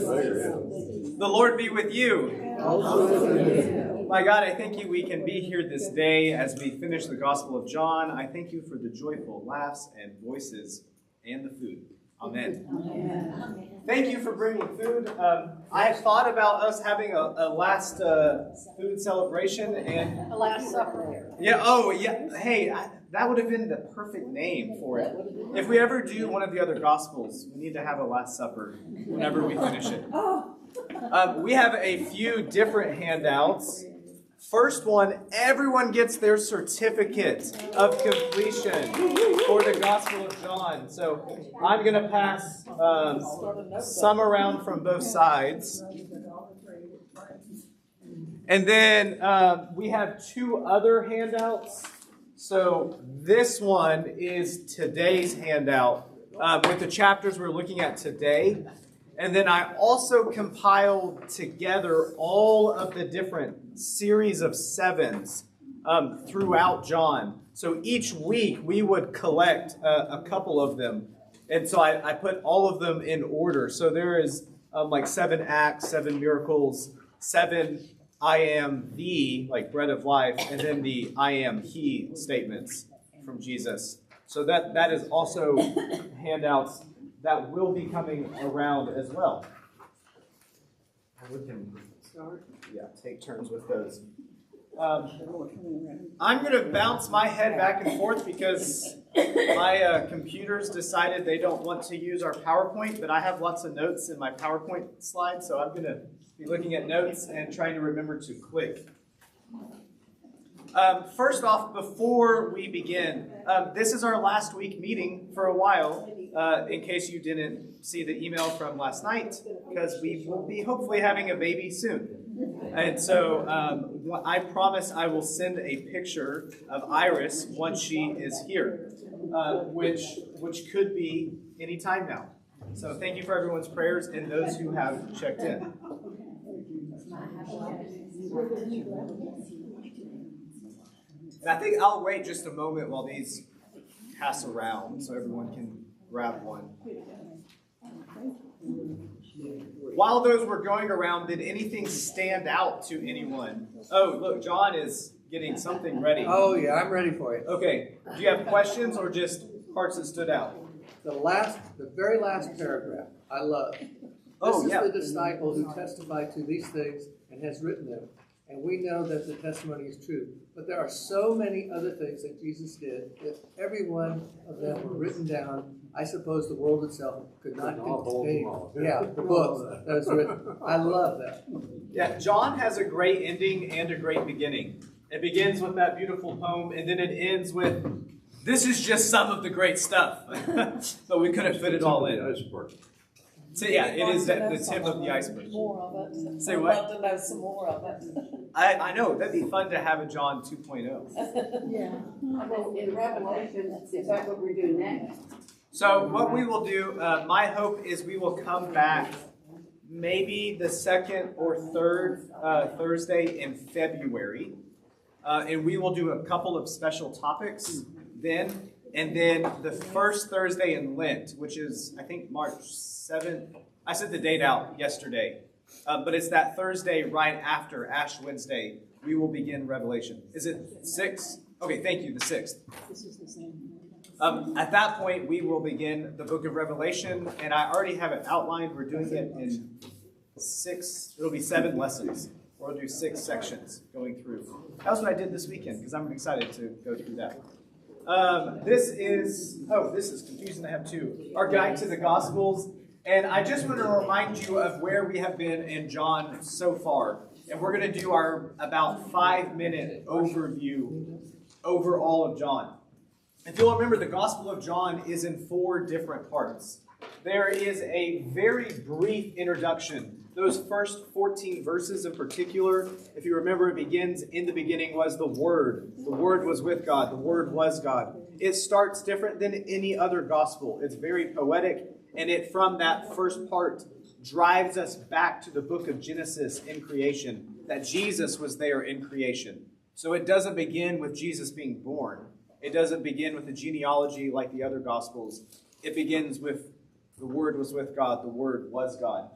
The Lord be with you. My God, I thank you we can be here this day as we finish the Gospel of John. I thank you for the joyful laughs and voices and the food. Amen. Amen. Thank you for bringing food. I have thought about us having a last food celebration and a last supper. Yeah. Oh, yeah. Hey, that would have been the perfect name for it. If we ever do one of the other Gospels, we need to have a Last Supper whenever we finish it. We have a few different handouts. First one, everyone gets their certificate of completion for the Gospel of John. So I'm going to pass some around from both sides. And then we have two other handouts. So this one is today's handout with the chapters we're looking at today. And then I also compiled together all of the different series of sevens throughout John. So each week we would collect a couple of them. And so I put all of them in order. So there is like 7 acts, 7 miracles, 7 I am the, like bread of life, and then the I am he statements from Jesus. So that is also handouts that will be coming around as well. We can take turns with those. I'm going to bounce my head back and forth because my computers decided they don't want to use our PowerPoint, but I have lots of notes in my PowerPoint slides, so I'm going to be looking at notes and trying to remember to click. First off, before we begin, this is our last week meeting for a while, in case you didn't see the email from last night, because we will be hopefully having a baby soon. And so I promise I will send a picture of Iris once she is here, which could be any time now. So thank you for everyone's prayers and those who have checked in. And I think I'll wait just a moment while these pass around so everyone can grab one. While those were going around, did anything stand out to anyone? Oh, look, John is getting something ready. Oh, yeah, I'm ready for it. Okay. Do you have questions or just parts that stood out? The very last paragraph, I love. This is the disciple who testified to these things and has written them. And we know that the testimony is true. But there are so many other things that Jesus did that every one of them were written down. I suppose the world itself could not contain. Yeah, the books that was written. I love that. Yeah, John has a great ending and a great beginning. It begins with that beautiful poem, and then it ends with, this is just some of the great stuff. But we couldn't fit it all in. So yeah, it is the tip of the iceberg. More of it. Say what? I'd love to know some more of it. I know, that'd be fun to have a John 2.0. Yeah. In Revelation, is that what we're doing next? So what we will do, my hope is we will come back maybe the second or third Thursday in February. And we will do a couple of special topics then. And then the first Thursday in Lent, which is, I think, March 7th. I sent the date out yesterday. But it's that Thursday right after Ash Wednesday, we will begin Revelation. Is it 6? Okay, thank you, the 6th. This is the same. At that point, we will begin the book of Revelation. And I already have it outlined. We're doing it in 6, it'll be 7 lessons. We'll do 6 sections going through. That's what I did this weekend, because I'm excited to go through that. This is confusing. I have 2. Our guide to the Gospels. And I just want to remind you of where we have been in John so far. And we're going to do our about 5-minute overview over all of John. If you'll remember, the Gospel of John is in 4 different parts. There is a very brief introduction. Those first 14 verses in particular, if you remember, it begins, in the beginning was the Word. The Word was with God. The Word was God. It starts different than any other gospel. It's very poetic, and it, from that first part, drives us back to the book of Genesis in creation, that Jesus was there in creation. So it doesn't begin with Jesus being born. It doesn't begin with a genealogy like the other gospels. It begins with the Word was with God, the Word was God.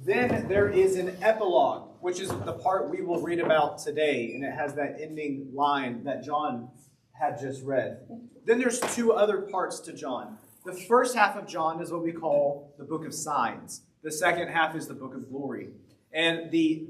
Then there is an epilogue, which is the part we will read about today, and it has that ending line that John had just read. Then there's two other parts to John. The first half of John is what we call the book of signs. The second half is the book of glory. And the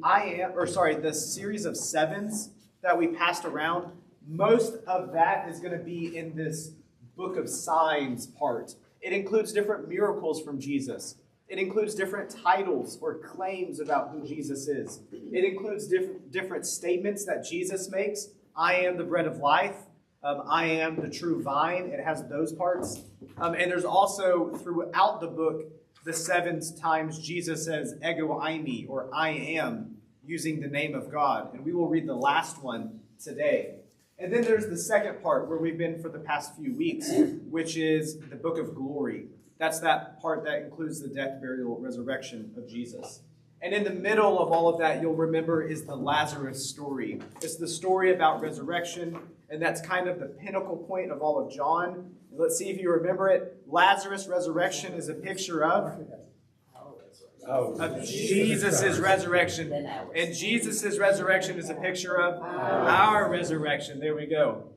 series of sevens that we passed around, most of that is going to be in this book of signs part. It includes different miracles from Jesus. It includes different titles or claims about who Jesus is. It includes different statements that Jesus makes. I am the bread of life. I am the true vine. It has those parts. And there's also throughout the book, the 7 times Jesus says ego eimi, or I am, using the name of God. And we will read the last one today. And then there's the second part where we've been for the past few weeks, which is the book of glory. That's that part that includes the death, burial, resurrection of Jesus. And in the middle of all of that, you'll remember, is the Lazarus story. It's the story about resurrection, and that's kind of the pinnacle point of all of John. Let's see if you remember it. Lazarus' resurrection is a picture of Jesus' resurrection. And Jesus' resurrection is a picture of our resurrection. There we go.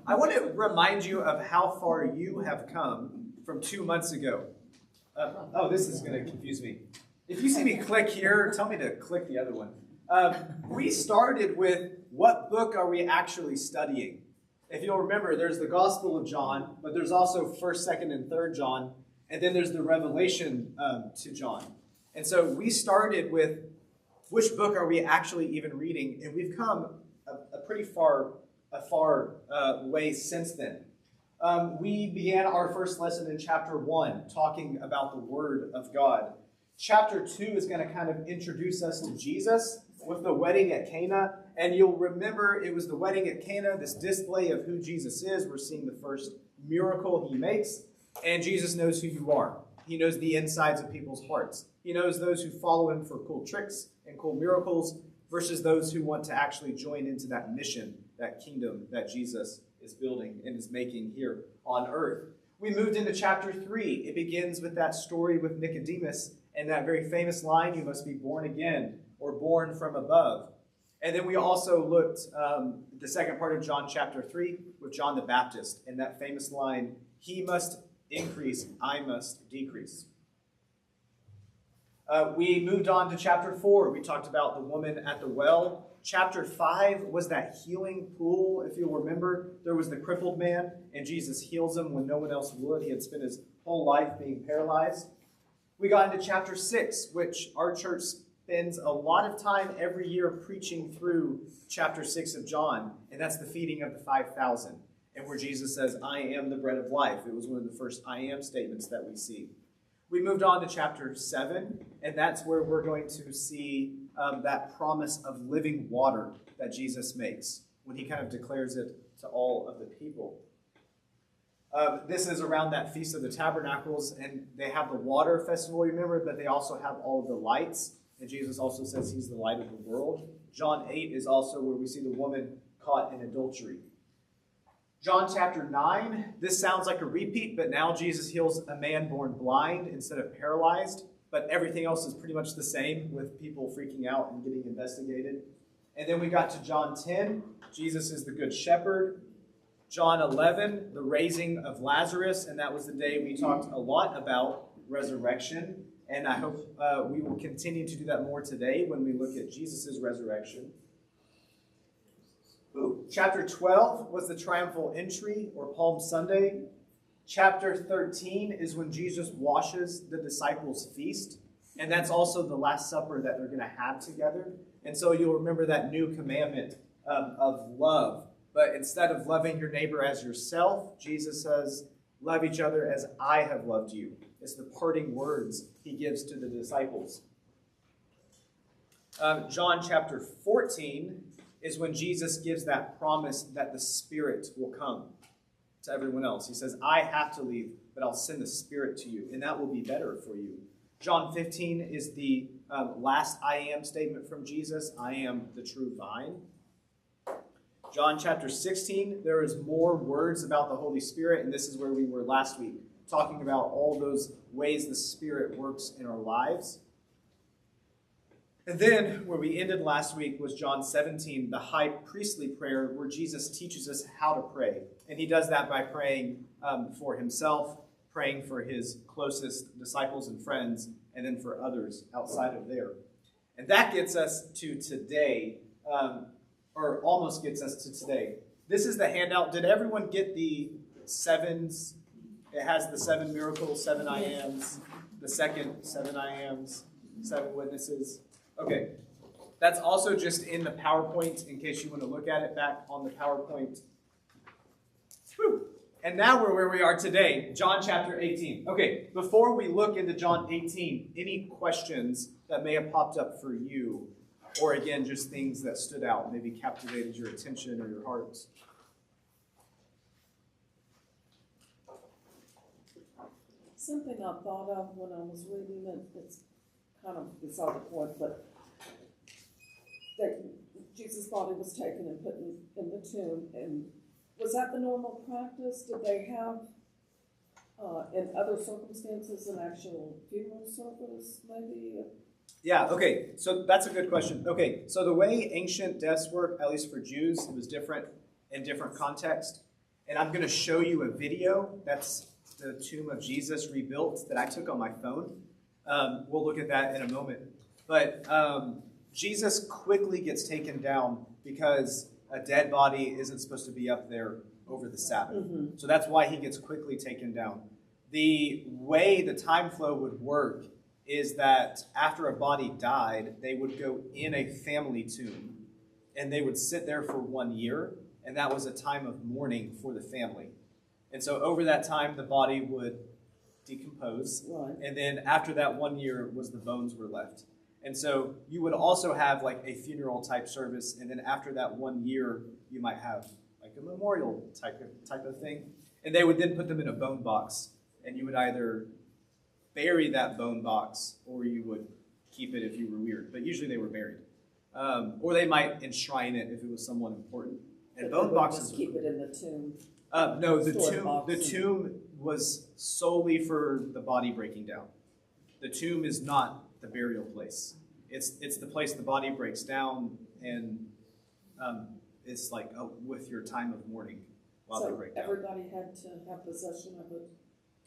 I want to remind you of how far you have come from 2 months ago. This is going to confuse me. If you see me click here, tell me to click the other one. We started with, what book are we actually studying? If you'll remember, there's the Gospel of John, but there's also 1st, 2nd, and 3rd John, and then there's the Revelation to John. And so we started with, which book are we actually even reading? And we've come a pretty far way since then. We began our first lesson in chapter 1, talking about the Word of God. Chapter 2 is going to kind of introduce us to Jesus with the wedding at Cana. And you'll remember it was the wedding at Cana, this display of who Jesus is. We're seeing the first miracle he makes. And Jesus knows who you are. He knows the insides of people's hearts. He knows those who follow him for cool tricks and cool miracles versus those who want to actually join into that mission, that kingdom that Jesus is building and is making here on earth. We moved into chapter 3. It begins with that story with Nicodemus and that very famous line, you must be born again or born from above. And then we also looked the second part of John chapter 3 with John the Baptist and that famous line, he must increase, I must decrease. We moved on to chapter 4. We talked about the woman at the well. Chapter 5 was that healing pool. If you'll remember, there was the crippled man, and Jesus heals him when no one else would. He had spent his whole life being paralyzed. We got into chapter 6, which our church spends a lot of time every year preaching through chapter 6 of John, and that's the feeding of the 5,000, and where Jesus says, I am the bread of life. It was one of the first I am statements that we see. We moved on to chapter 7, and that's where we're going to see that promise of living water that Jesus makes when he kind of declares it to all of the people. This is around that Feast of the Tabernacles, and they have the water festival, remember, but they also have all of the lights, and Jesus also says he's the light of the world. John 8 is also where we see the woman caught in adultery. John chapter 9, this sounds like a repeat, but now Jesus heals a man born blind instead of paralyzed, but everything else is pretty much the same with people freaking out and getting investigated. And then we got to John 10, Jesus is the good shepherd. John 11, the raising of Lazarus, and that was the day we talked a lot about resurrection, and I hope we will continue to do that more today when we look at Jesus' resurrection. Chapter 12 was the triumphal entry, or Palm Sunday. Chapter 13 is when Jesus washes the disciples' feast, and that's also the Last Supper that they're going to have together. And so you'll remember that new commandment of love. But instead of loving your neighbor as yourself, Jesus says, love each other as I have loved you. It's the parting words he gives to the disciples. John chapter 14 is when Jesus gives that promise that the Spirit will come to everyone else. He says, I have to leave, but I'll send the Spirit to you, and that will be better for you. John 15 is the last I am statement from Jesus. I am the true vine. John chapter 16, there is more words about the Holy Spirit, and this is where we were last week, talking about all those ways the Spirit works in our lives. And then where we ended last week was John 17, the high priestly prayer, where Jesus teaches us how to pray. And he does that by praying for himself, praying for his closest disciples and friends, and then for others outside of there. And that gets us to today, or almost gets us to today. This is the handout. Did everyone get the sevens? It has the 7 miracles, 7 I ams, the second 7 I ams, 7 witnesses. Okay, that's also just in the PowerPoint in case you want to look at it back on the PowerPoint. Whew. And now we're where we are today, John chapter 18. Okay, before we look into John 18, any questions that may have popped up for you, or again, just things that stood out, maybe captivated your attention or your hearts? Something I thought of when I was reading it, it's kind of beside the point, but that Jesus' body was taken and put in the tomb, and was that the normal practice? Did they have, in other circumstances, an actual funeral service, maybe? Yeah, okay, so that's a good question. Okay, so the way ancient deaths work, at least for Jews, it was different in different contexts. And I'm going to show you a video. That's the tomb of Jesus rebuilt that I took on my phone. We'll look at that in a moment. But Jesus quickly gets taken down because a dead body isn't supposed to be up there over the Sabbath. Mm-hmm. So that's why he gets quickly taken down. The way the time flow would work is that after a body died, they would go in a family tomb and they would sit there for 1 year, and that was a time of mourning for the family. And so over that time, the body would decompose, right. And then after that 1 year was the bones were left. And so you would also have like a funeral type service, and then after that 1 year, you might have like a memorial type of thing. And they would then put them in a bone box, and you would either bury that bone box or you would keep it if you were weird. But usually they were buried. Or they might enshrine it if it was someone important. And but bone boxes just keep it in the tomb. No, the tomb was solely for the body breaking down. The tomb is not the burial place. It's the place the body breaks down, and it's like with your time of mourning while they break down. Everybody had to have possession of it.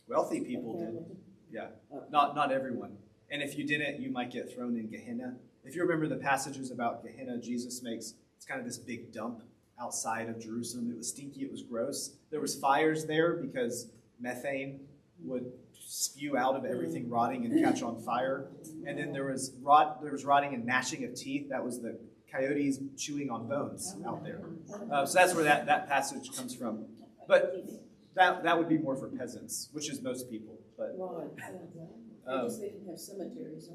Wealthy people did. Yeah, not everyone. And if you didn't, you might get thrown in Gehenna. If you remember the passages about Gehenna, Jesus makes, it's kind of this big dump outside of Jerusalem. It was stinky, it was gross. There was fires there because methane would spew out of everything rotting and catch on fire. And then there was rotting and gnashing of teeth. That was the coyotes chewing on bones out there. So that's where that passage comes from. But that would be more for peasants, which is most people. But they didn't have cemeteries,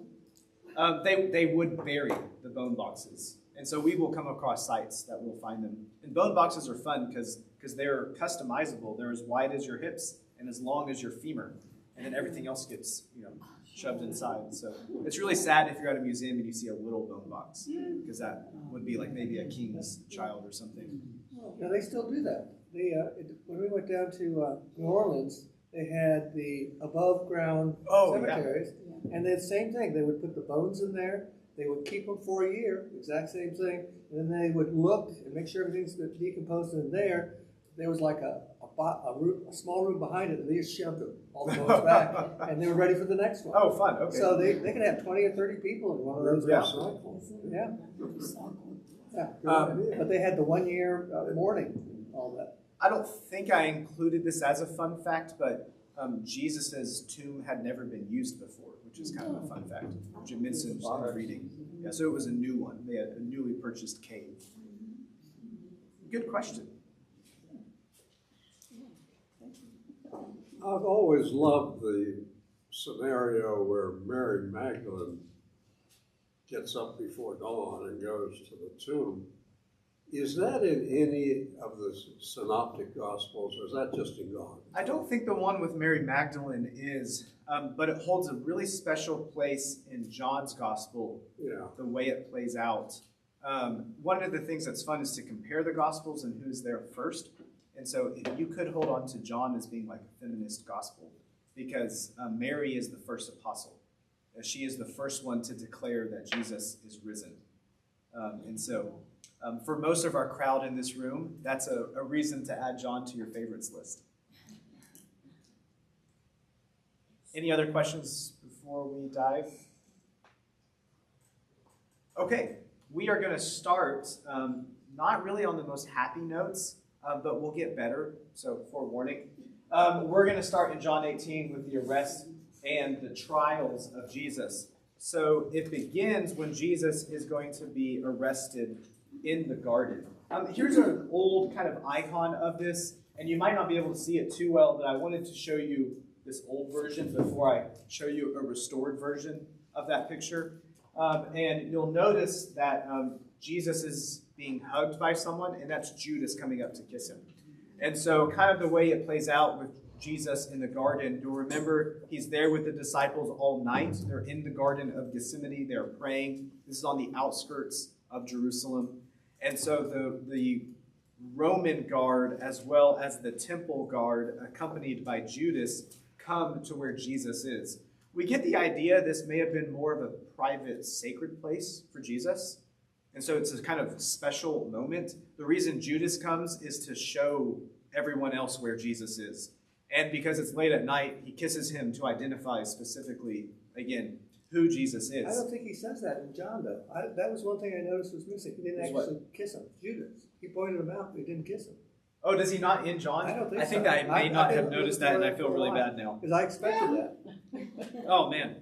they would bury the bone boxes. And so we will come across sites that will find them. And bone boxes are fun because they're customizable. They're as wide as your hips and as long as your femur. And then everything else gets, shoved inside. So it's really sad if you're at a museum and you see a little bone box, because that would be like maybe a king's child or something. Yeah, they still do that. When we went down to New Orleans, they had the above ground cemeteries, and the same thing. They would put the bones in there. They would keep them for a year, exact same thing, and then they would look and make sure everything's decomposed in there. There was like a small room behind it, and they just shoved all the bones back, and they were ready for the next one. Oh, fun, okay. So they could have 20 or 30 people in one of those boxes. Yeah. But they had the 1 year mourning, all that. I don't think I included this as a fun fact, but Jesus' tomb had never been used before, which is kind of a fun fact, which it mentions in the reading. Yeah, so it was a new one. They had a newly purchased cave. Good question. I've always loved the scenario where Mary Magdalene gets up before dawn and goes to the tomb. Is that in any of the synoptic gospels, or is that just in John? I don't think the one with Mary Magdalene is, but it holds a really special place in John's gospel, the way it plays out. One of the things that's fun is to compare the gospels and who's there first. And so you could hold on to John as being like a feminist gospel, because Mary is the first apostle. as she is the first one to declare that Jesus is risen. For most of our crowd in this room, that's a reason to add John to your favorites list. Any other questions before we dive? Okay, we are going to start not really on the most happy notes, but we'll get better, so forewarning. We're going to start in John 18 with the arrest and the trials of Jesus. So it begins when Jesus is going to be arrested in the garden. Here's an old kind of icon of this, and you might not be able to see it too well, but I wanted to show you this old version before I show you a restored version of that picture. And you'll notice that Jesus is being hugged by someone, and that's Judas coming up to kiss him. And so kind of the way it plays out with Jesus in the garden, you'll remember he's there with the disciples all night. They're in the Garden of Gethsemane. They're praying. This is on the outskirts of Jerusalem. And so the Roman guard, as well as the temple guard, accompanied by Judas, come to where Jesus is. We get the idea this may have been more of a private, sacred place for Jesus. And so it's a kind of special moment. The reason Judas comes is to show everyone else where Jesus is. And because it's late at night, he kisses him to identify specifically, again, who Jesus is. I don't think he says that in John, though. That was one thing I noticed was missing. He didn't actually kiss him. Judas. He pointed him out, but he didn't kiss him. Oh, does he not in John? I don't think I think so. that I may not have didn't noticed look that, and for I it feel for a really while. bad now. Because I expected that. Oh, man.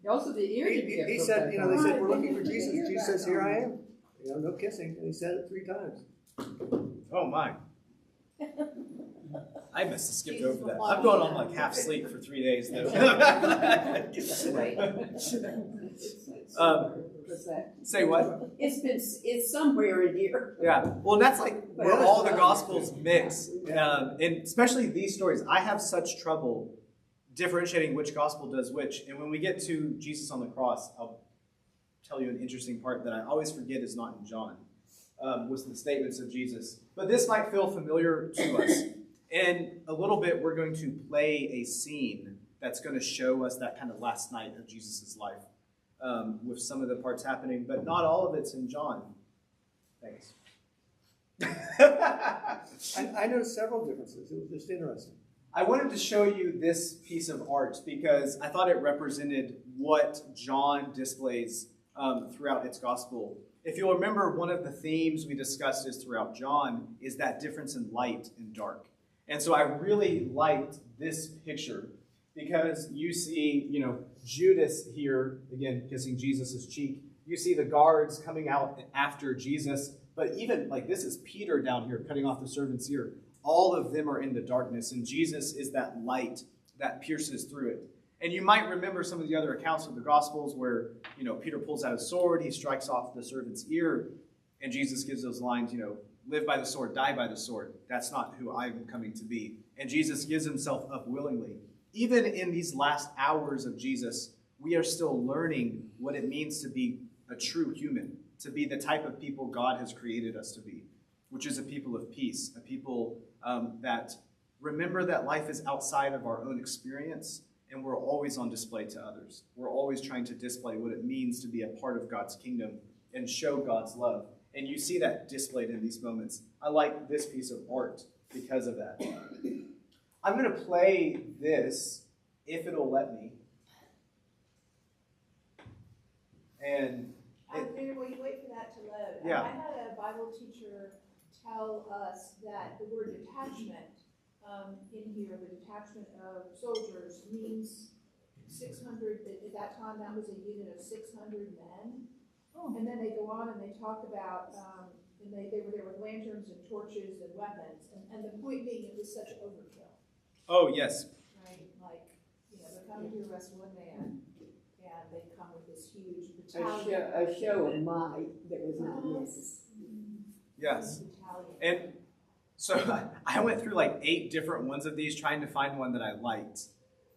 Also, the ear didn't get He put said, back they on. said, we're looking for Jesus. Jesus says, here I am. No kissing. And he said it 3 times. Oh, my. I must have skipped over that. I'm going on like half sleep for 3 days, though. Say what? It's somewhere in here. Yeah. Well, that's like where all the Gospels mix. And especially these stories. I have such trouble differentiating which Gospel does which. And when we get to Jesus on the cross, I'll tell you an interesting part that I always forget is not in John, was the statements of Jesus. But this might feel familiar to us. And a little bit, we're going to play a scene that's going to show us that kind of last night of Jesus' life with some of the parts happening, but not all of it's in John. Thanks. I noticed several differences. It was just interesting. I wanted to show you this piece of art because I thought it represented what John displays throughout its gospel. If you'll remember, one of the themes we discussed is throughout John is that difference in light and dark. And so I really liked this picture because you see, Judas here, again, kissing Jesus' cheek. You see the guards coming out after Jesus. But even, this is Peter down here cutting off the servant's ear. All of them are in the darkness, and Jesus is that light that pierces through it. And you might remember some of the other accounts of the Gospels where, Peter pulls out his sword, he strikes off the servant's ear, and Jesus gives those lines, live by the sword, die by the sword. That's not who I'm coming to be. And Jesus gives himself up willingly. Even in these last hours of Jesus, we are still learning what it means to be a true human, to be the type of people God has created us to be, which is a people of peace, a people that remember that life is outside of our own experience, and we're always on display to others. We're always trying to display what it means to be a part of God's kingdom and show God's love. And you see that displayed in these moments. I like this piece of art because of that. I'm going to play this, if it'll let me. And Peter, will you wait for that to load? Yeah. I had a Bible teacher tell us that the word detachment in here, the detachment of soldiers, means 600, at that time that was a unit of 600 men. And then they go on and they talk about, and they were there with lanterns and torches and weapons. And the point being, it was such overkill, oh, yes. right? They're coming to arrest one man, and they come with this huge battalion. A show of might that was not necessary. Yes. Battalion. And so I went through 8 different ones of these trying to find one that I liked.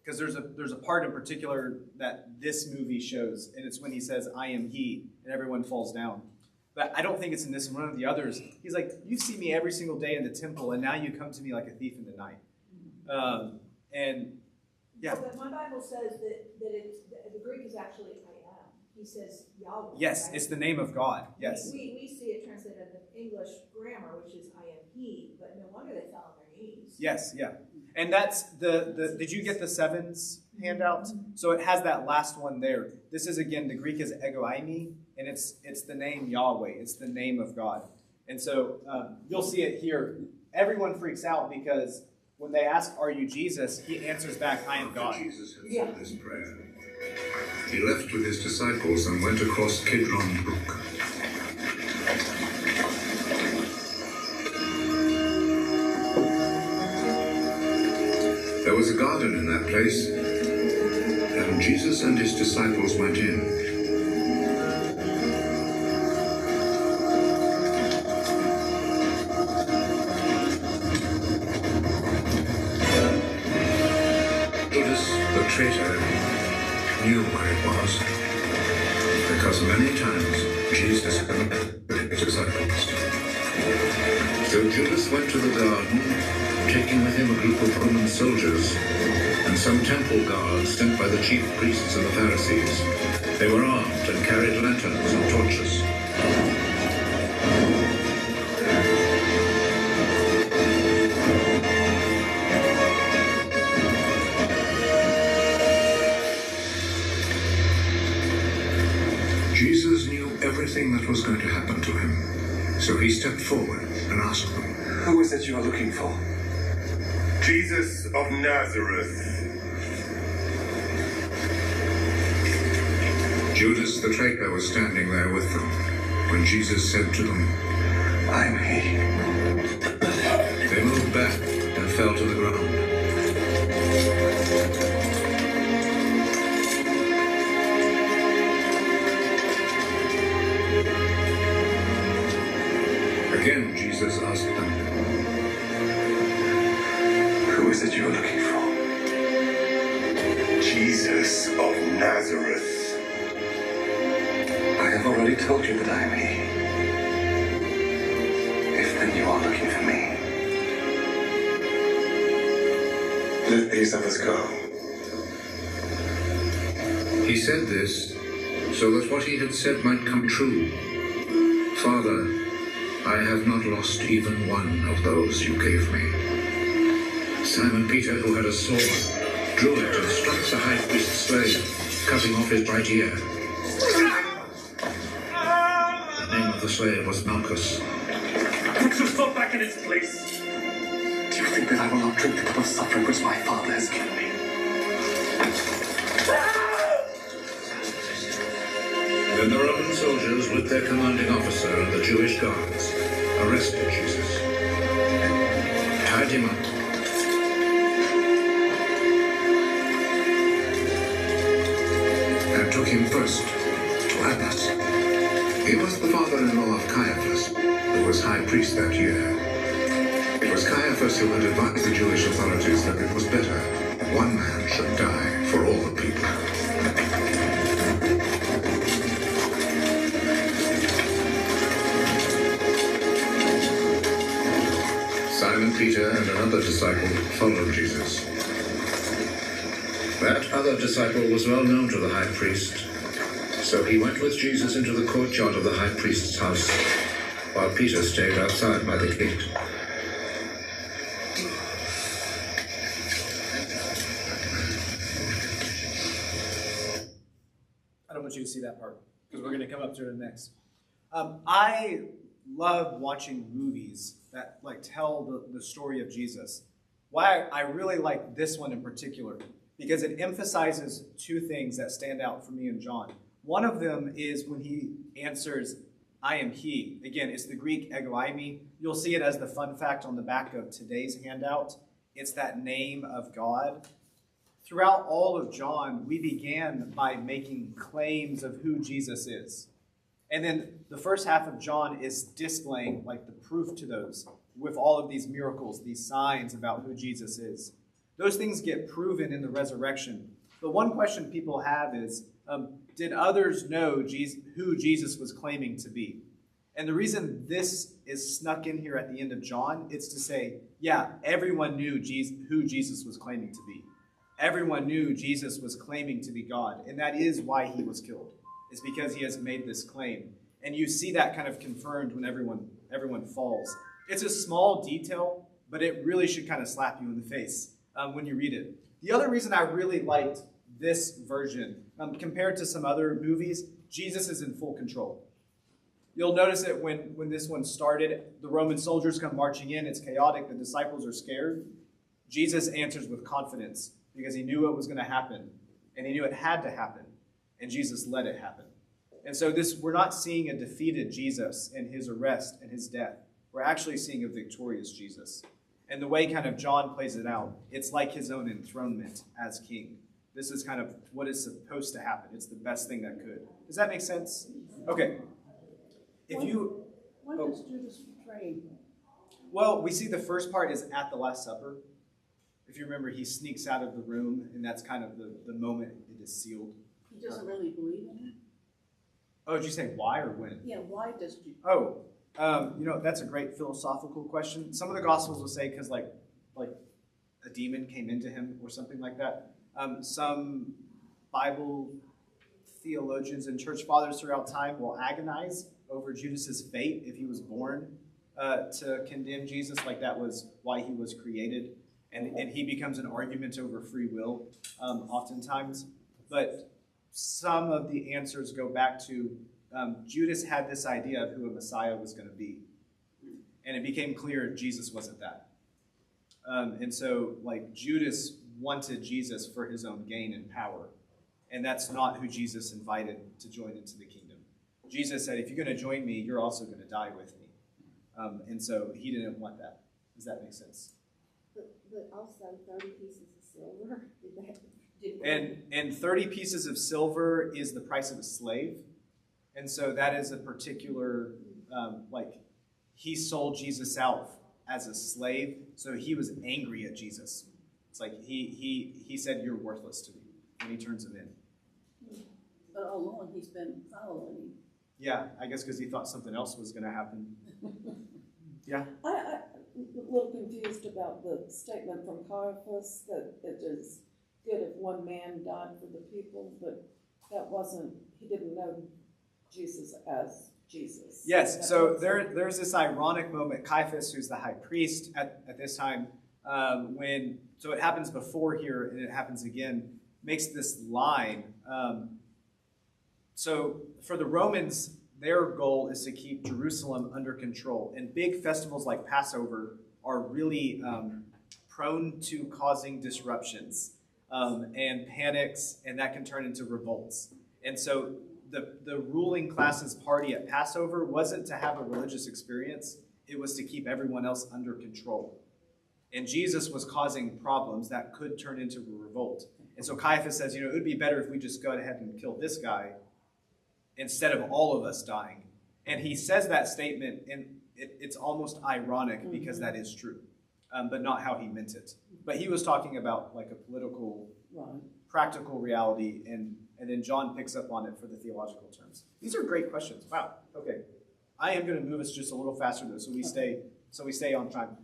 Because there's a part in particular that this movie shows, and it's when he says, I am he, and everyone falls down. But I don't think it's in this one of the others. He's like, you see me every single day in the temple, and now you come to me like a thief in the night. And Yeah. But my Bible says that the Greek is actually I am. He says Yahweh. Yes, right? it's the name of God. Yes. We see it translated in the English grammar, which is I am he, but no wonder they fell on their knees. Yes, yeah. And that's did you get the sevens handout? So it has that last one there. This is, again, the Greek is ego eimi, and it's the name Yahweh. It's the name of God. And so you'll see it here. Everyone freaks out because when they ask, are you Jesus? He answers back, I am God. Jesus had said this prayer. He left with his disciples and went across Kidron Brook. There was a garden in that place, and Jesus and his disciples went in. Judas, the traitor, knew where it was, because many times Jesus had met with his disciples. So Judas went to the garden, taking with him a group of Roman soldiers and some temple guards sent by the chief priests and the Pharisees. They were armed and carried lanterns and torches. Jesus knew everything that was going to happen to him, so he stepped forward and asked them, "Who is it you are looking for?" Jesus of Nazareth. Judas the traitor was standing there with them when Jesus said to them, "I'm he." They moved back and fell to the ground. Again, Jesus asked them, "Who is it you are looking for?" Jesus of Nazareth. I have already told you that I am he. If then you are looking for me, let these others go. He said this so that what he had said might come true. Father, I have not lost even one of those you gave me. Simon Peter, who had a sword, drew it and struck the high priest's slave, cutting off his right ear. The name of the slave was Malchus. Put your sword back in its place. Do you think that I will not drink the cup of suffering which my Father has given me? Then the Roman soldiers, with their commanding officer and the Jewish guards, arrested Jesus, tied him up, and took him first to Annas. He was the father-in-law of Caiaphas, who was high priest that year. It was Caiaphas who had advised the Jewish authorities that it was better that one man should die for all the people. Simon Peter and another disciple followed Jesus. That other disciple was well known to the high priest, so he went with Jesus into the courtyard of the high priest's house, while Peter stayed outside by the gate. I don't want you to see that part because we're going to come up to it next. I love watching movies that tell the story of Jesus. Why I really like this one in particular, because it emphasizes two things that stand out for me and John. One of them is when he answers, I am he. Again, it's the Greek ego eimi. You'll see it as the fun fact on the back of today's handout. It's that name of God. Throughout all of John, we began by making claims of who Jesus is. And then the first half of John is displaying the proof to those with all of these miracles, these signs about who Jesus is. Those things get proven in the resurrection. The one question people have is, did others know who Jesus was claiming to be? And the reason this is snuck in here at the end of John, it's to say, yeah, everyone knew who Jesus was claiming to be. everyone knew Jesus was claiming to be God, and that is why he was killed. It's because he has made this claim. And you see that kind of confirmed when everyone falls. It's a small detail, but it really should kind of slap you in the face when you read it. The other reason I really liked this version, compared to some other movies, Jesus is in full control. You'll notice it when this one started. The Roman soldiers come marching in. It's chaotic. The disciples are scared. Jesus answers with confidence because he knew it was going to happen, and he knew it had to happen, and Jesus let it happen. And so we're not seeing a defeated Jesus in his arrest and his death. We're actually seeing a victorious Jesus. And the way kind of John plays it out, it's like his own enthronement as king. This is kind of what is supposed to happen. It's the best thing that could. Does that make sense? Okay. When does Judas betray him? Well, we see the first part is at the Last Supper. If you remember, he sneaks out of the room, and that's kind of the moment it is sealed. He doesn't really believe in it? Oh, did you say why or when? Yeah, why does Judas? Oh, that's a great philosophical question. Some of the Gospels will say because like a demon came into him or something like that. Some Bible theologians and church fathers throughout time will agonize over Judas's fate if he was born to condemn Jesus, like that was why he was created. And he becomes an argument over free will oftentimes. But some of the answers go back to Judas had this idea of who a Messiah was going to be. And it became clear Jesus wasn't that. And so, Judas wanted Jesus for his own gain and power. And that's not who Jesus invited to join into the kingdom. Jesus said, if you're going to join me, you're also going to die with me. And so he didn't want that. Does that make sense? But also 30 pieces of silver. And 30 pieces of silver is the price of a slave. And so that is a particular, he sold Jesus out as a slave. So he was angry at Jesus. It's like he said, you're worthless to me. And he turns him in. But all along he's been following him. Yeah, I guess because he thought something else was going to happen. Yeah. I'm a little confused about the statement from Caiaphas that it is good if one man died for the people, but he didn't know Jesus as Jesus. Yes, so there's this ironic moment. Caiaphas, who's the high priest at this time, so it happens before here and it happens again, makes this line. So for the Romans, their goal is to keep Jerusalem under control. And big festivals like Passover are really prone to causing disruptions and panics, and that can turn into revolts. And so the ruling class's party at Passover wasn't to have a religious experience. It was to keep everyone else under control. And Jesus was causing problems that could turn into a revolt. And so Caiaphas says, it would be better if we just go ahead and kill this guy instead of all of us dying. And he says that statement, and it's almost ironic because that is true, but not how he meant it. But he was talking about a political, practical reality, and then John picks up on it for the theological terms. These are great questions. Wow. Okay. I am going to move us just a little faster though, so we stay on time.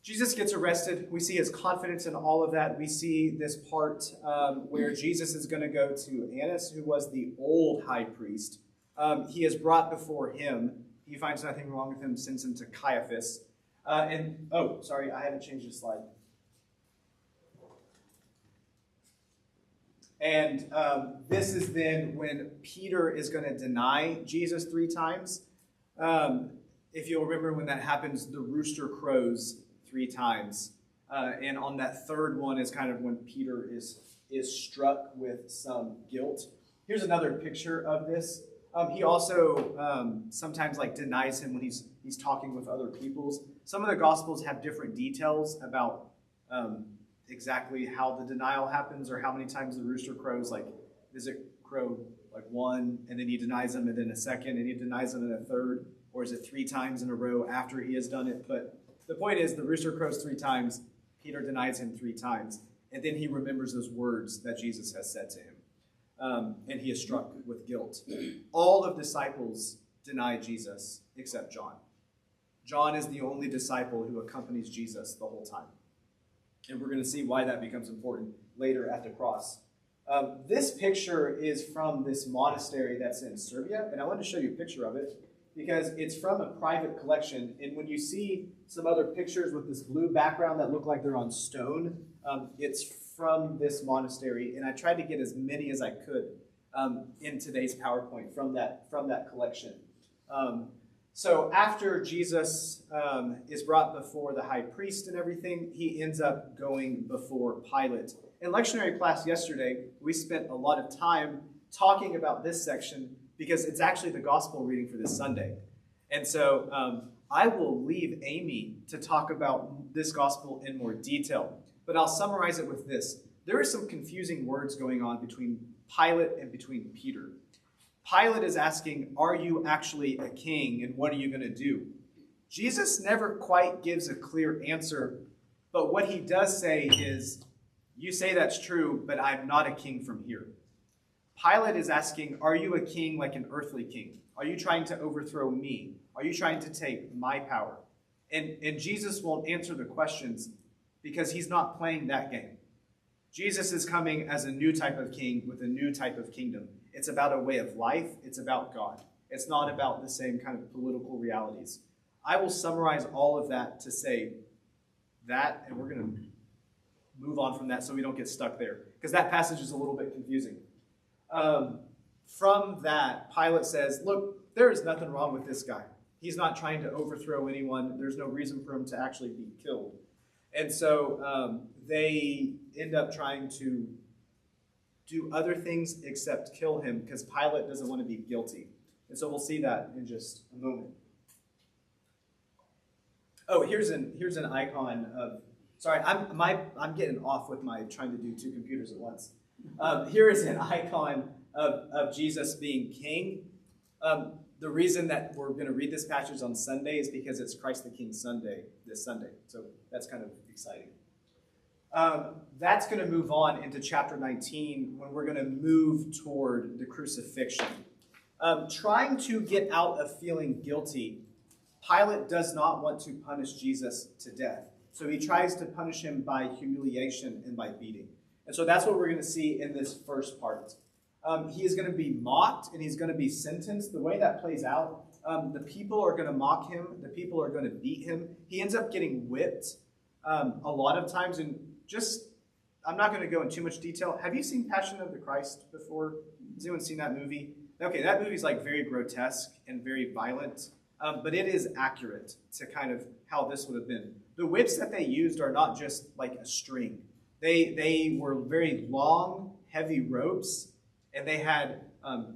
Jesus gets arrested. We see his confidence in all of that. We see this part where Jesus is going to go to Annas, who was the old high priest. He is brought before him. He finds nothing wrong with him, sends him to Caiaphas. I haven't changed the slide. And this is then when Peter is going to deny Jesus 3 times. If you'll remember when that happens, the rooster crows 3 times. And on that third one is kind of when Peter is struck with some guilt. Here's another picture of this. He also sometimes denies him when he's talking with other peoples. Some of the Gospels have different details about exactly how the denial happens or how many times the rooster crows. Does it crow 1 and then he denies him and then a second and he denies him and a third? Or is it 3 times in a row after he has done it? But the point is the rooster crows 3 times. Peter denies him 3 times. And then he remembers those words that Jesus has said to him. And he is struck with guilt. All of the disciples deny Jesus except John. John is the only disciple who accompanies Jesus the whole time. And we're going to see why that becomes important later at the cross. This picture is from this monastery that's in Serbia, and I wanted to show you a picture of it because it's from a private collection. And when you see some other pictures with this blue background that look like they're on stone, it's from this monastery, and I tried to get as many as I could in today's PowerPoint from that collection. So after Jesus is brought before the high priest and everything, he ends up going before Pilate. In lectionary class yesterday, we spent a lot of time talking about this section because it's actually the gospel reading for this Sunday. And so I will leave Amy to talk about this gospel in more detail, but I'll summarize it with this. There are some confusing words going on between Pilate and between Peter. Pilate is asking, are you actually a king, and what are you going to do? Jesus never quite gives a clear answer, but what he does say is, you say that's true, but I'm not a king from here. Pilate is asking, are you a king like an earthly king? Are you trying to overthrow me? Are you trying to take my power? And Jesus won't answer the questions because he's not playing that game. Jesus is coming as a new type of king with a new type of kingdom. It's about a way of life. It's about God. It's not about the same kind of political realities. I will summarize all of that to say that, and we're going to move on from that so we don't get stuck there, because that passage is a little bit confusing. From that, Pilate says, look, there is nothing wrong with this guy. He's not trying to overthrow anyone. There's no reason for him to actually be killed. And so they end up trying to do other things except kill him because Pilate doesn't want to be guilty. And so we'll see that in just a moment. Oh, here's an icon of, sorry, I'm getting off with my trying to do two computers at once. Here is an icon of Jesus being king. The reason that we're going to read this passage on Sunday is because it's Christ the King Sunday this Sunday. So that's kind of exciting. That's going to move on into chapter 19 when we're going to move toward the crucifixion. Trying to get out of feeling guilty, Pilate does not want to punish Jesus to death. So he tries to punish him by humiliation and by beating. And so that's what we're going to see in this first part. He is going to be mocked and he's going to be sentenced. The way that plays out, the people are going to mock him. The people are going to beat him. He ends up getting whipped a lot of times. And just, I'm not going to go in too much detail. Have you seen Passion of the Christ before? Has anyone seen that movie? Okay, that movie is like very grotesque and very violent, but it is accurate to kind of how this would have been. The whips that they used are not just like a string. They were very long, heavy ropes, and they had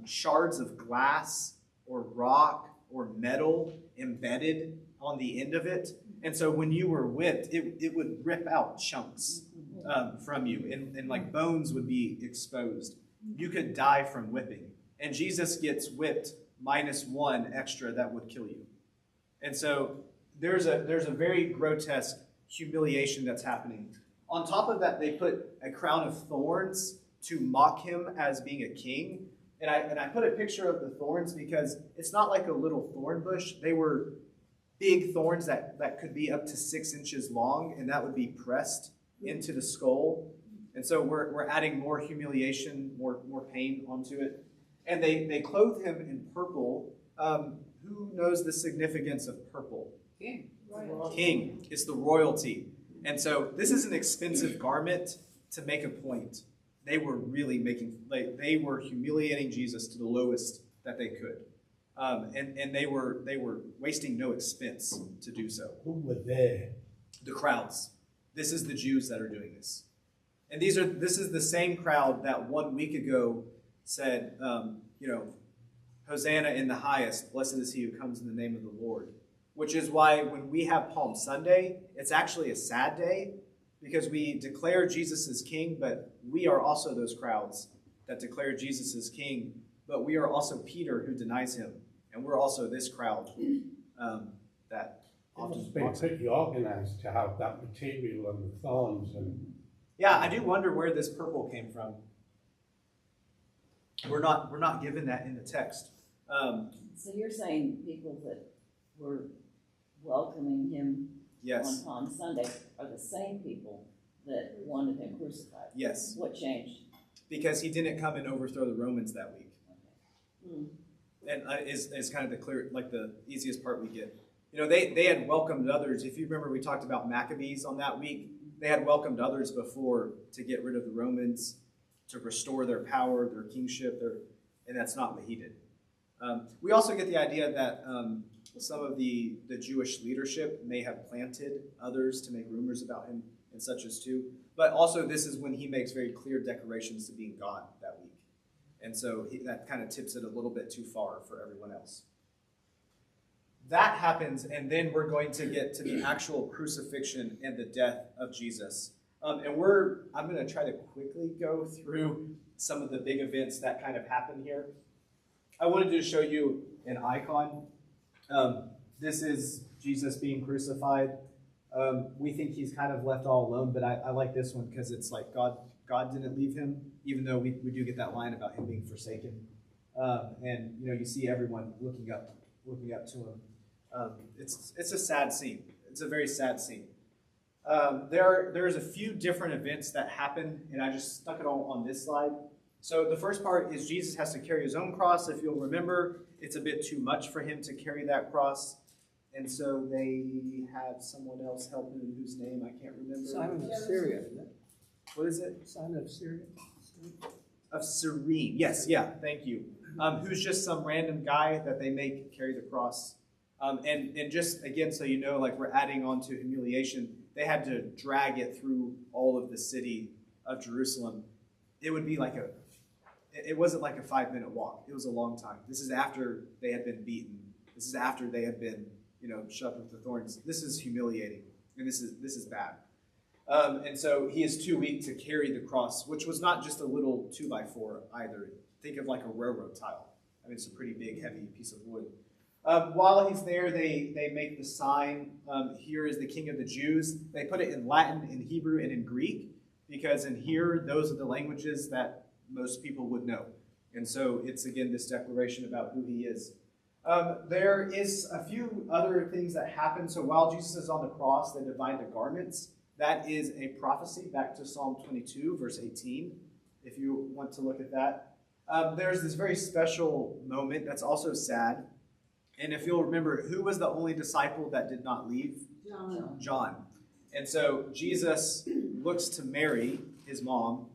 shards of glass or rock or metal embedded on the end of it. And so when you were whipped, it would rip out chunks from you, and like bones would be exposed. You could die from whipping. And Jesus gets whipped -1 extra that would kill you. And so there's a very grotesque humiliation that's happening. On top of that, they put a crown of thorns to mock him as being a king. And I put a picture of the thorns because it's not like a little thorn bush. They were big thorns that could be up to 6 inches long, and that would be pressed into the skull. And so we're adding more humiliation, more pain onto it. And they clothe him in purple. Who knows the significance of purple? King. King. It's the royalty. And so this is an expensive garment to make a point. They were really they were humiliating Jesus to the lowest that they could. And they were wasting no expense to do so. Who were there? The crowds. This is the Jews that are doing this. And this is the same crowd that 1 week ago said, Hosanna in the highest, blessed is he who comes in the name of the Lord. Which is why when we have Palm Sunday, it's actually a sad day because we declare Jesus as king, but we are also those crowds that declare Jesus as king, but we are also Peter who denies him. And we're also this crowd that often It's been pretty organized to have that material and the thorns and... Yeah, I do wonder where this purple came from. We're not given that in the text. So you're saying people that were welcoming him Yes. on Palm Sunday are the same people that wanted him crucified. Yes, What changed? because he didn't come and overthrow the Romans that week. Hmm. And is kind of the clear, like the easiest part we get. You know, they had welcomed others. If you remember, we talked about Maccabees on that week. They had welcomed others before to get rid of the Romans, to restore their power, their kingship, and that's not what he did. We also get the idea that some of the Jewish leadership may have planted others to make rumors about him, and such as too. But also, this is when he makes very clear declarations to being God that week. And so that kind of tips it a little bit too far for everyone else. That happens, and then we're going to get to the actual crucifixion and the death of Jesus. I'm going to try to quickly go through some of the big events that kind of happen here. I wanted to show you an icon. This is Jesus being crucified. We think he's kind of left all alone, but I like this one because it's like God didn't leave him, even though we do get that line about him being forsaken. And you see everyone looking up to him. It's a sad scene. It's a very sad scene. There's a few different events that happen, and I just stuck it all on this slide. So the first part is Jesus has to carry his own cross. If you'll remember, it's a bit too much for him to carry that cross. And so they have someone else help him whose name I can't remember. Simon of Syria, isn't it? What is it? Simon of Syria? Of Cyrene. Yes, yeah, thank you. Who's just some random guy that they make carry the cross. And just, again, so you know, like we're adding on to humiliation, they had to drag it through all of the city of Jerusalem. It would be it wasn't like a 5-minute walk. It was a long time. This is after they had been beaten. This is after they had been, shoved with the thorns. This is humiliating, and this is bad. And so he is too weak to carry the cross, which was not just a little 2x4 either. Think of like a railroad tile. I mean, it's a pretty big, heavy piece of wood. While he's there, they make the sign, here is the King of the Jews. They put it in Latin, in Hebrew, and in Greek, because in here, those are the languages that most people would know. And so it's, again, this declaration about who he is. There is a few other things that happen. So while Jesus is on the cross, they divide the garments. That is a prophecy back to Psalm 22, verse 18, if you want to look at that. There's this very special moment that's also sad. And if you'll remember, who was the only disciple that did not leave? John. And so Jesus looks to Mary, his mom,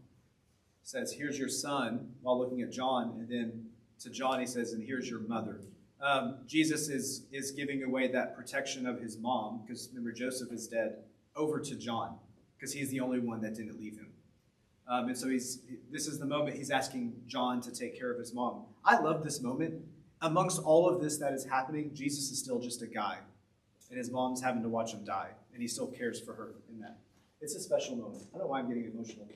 says, here's your son, while looking at John. And then to John, he says, and here's your mother. Jesus is giving away that protection of his mom, because remember, Joseph is dead, over to John, because he's the only one that didn't leave him. And so this is the moment he's asking John to take care of his mom. I love this moment. Amongst all of this that is happening, Jesus is still just a guy, and his mom's having to watch him die, and he still cares for her in that. It's a special moment. I don't know why I'm getting emotional.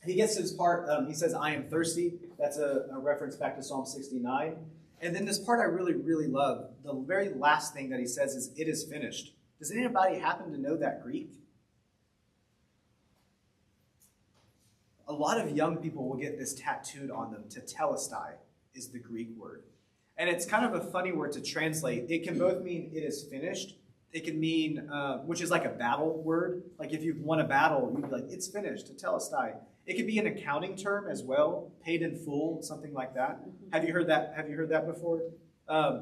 He gets to this part, he says, I am thirsty. That's a reference back to Psalm 69. And then this part I really, really love. The very last thing that he says is, it is finished. Does anybody happen to know that Greek? A lot of young people will get this tattooed on them. Tetelestai is the Greek word. And it's kind of a funny word to translate. It can both mean it is finished. It can mean, which is like a battle word. Like if you've won a battle, you'd be like, it's finished, tetelestai. It could be an accounting term as well, paid in full, something like that. Have you heard that before?